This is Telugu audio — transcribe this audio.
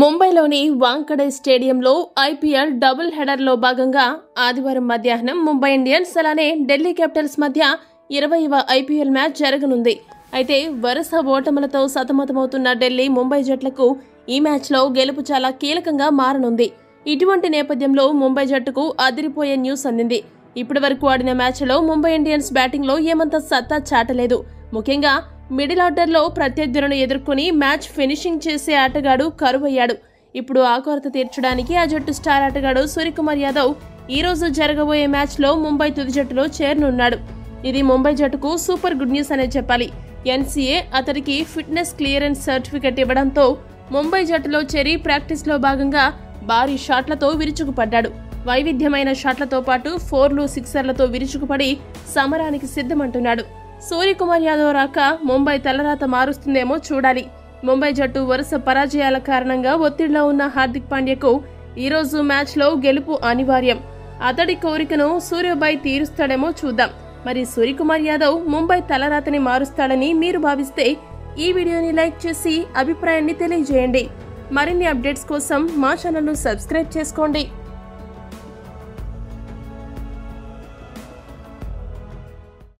ముంబైలోని వాంఖడే స్టేడియంలో ఐపీఎల్ డబుల్ హెడర్లో భాగంగా ఆదివారం మధ్యాహ్నం ముంబై ఇండియన్స్ అలానే ఢిల్లీ క్యాపిటల్స్ మధ్య 20వ ఐపీఎల్ మ్యాచ్ జరగనుంది. అయితే వరుస ఓటములతో సతమతమవుతున్న ఢిల్లీ ముంబై జట్లకు ఈ మ్యాచ్లో గెలుపు చాలా కీలకంగా మారనుంది. ఇటువంటి నేపథ్యంలో ముంబై జట్టుకు అదిరిపోయే న్యూస్ అందింది. ఇప్పటివరకు ఆడిన మ్యాచ్లో ముంబై ఇండియన్స్ బ్యాటింగ్లో ఏమంత సత్తా చాటలేదు. ముఖ్యంగా మిడిల్ ఆర్డర్లో ప్రత్యర్థులను ఎదుర్కొని మ్యాచ్ ఫినిషింగ్ చేసే ఆటగాడు కరువయ్యాడు. ఇప్పుడు ఆ కొరత తీర్చడానికి ఆ జట్టు స్టార్ ఆటగాడు సూర్యకుమార్ యాదవ్ ఈ రోజు జరగబోయే మ్యాచ్లో ముంబై తుది జట్టులో చేరనున్నాడు. ఇది ముంబై జట్టుకు సూపర్ గుడ్ న్యూస్ అనే చెప్పాలి. ఎన్సీఏ అతడికి ఫిట్నెస్ క్లియరెన్స్ సర్టిఫికెట్ ఇవ్వడంతో ముంబై జట్టులో చేరి ప్రాక్టీస్లో భాగంగా భారీ షాట్లతో విరుచుకుపడ్డాడు. వైవిధ్యమైన షాట్లతో పాటు 4లు 6ర్లతో విరుచుకుపడి సమరానికి సిద్ధమంటున్నాడు. సూర్యకుమార్ యాదవ్ రాక ముంబై తలరాత మారుస్తుందేమో చూడాలి. ముంబై జట్టు వరుస పరాజయాల కారణంగా ఒత్తిడిలో ఉన్న హార్దిక్ పాండ్యాకు ఈరోజు మ్యాచ్లో గెలుపు అనివార్యం. అతడి కోరికను సూర్యబాయ్ తీరుస్తాడేమో చూద్దాం. మరి సూర్యకుమార్ యాదవ్ ముంబై తలరాతని మారుస్తాడని మీరు భావిస్తే ఈ వీడియోని లైక్ చేసి అభిప్రాయాన్ని తెలియజేయండి. మరిన్ని అప్డేట్స్ కోసం మా ఛానల్ను సబ్స్క్రైబ్ చేసుకోండి.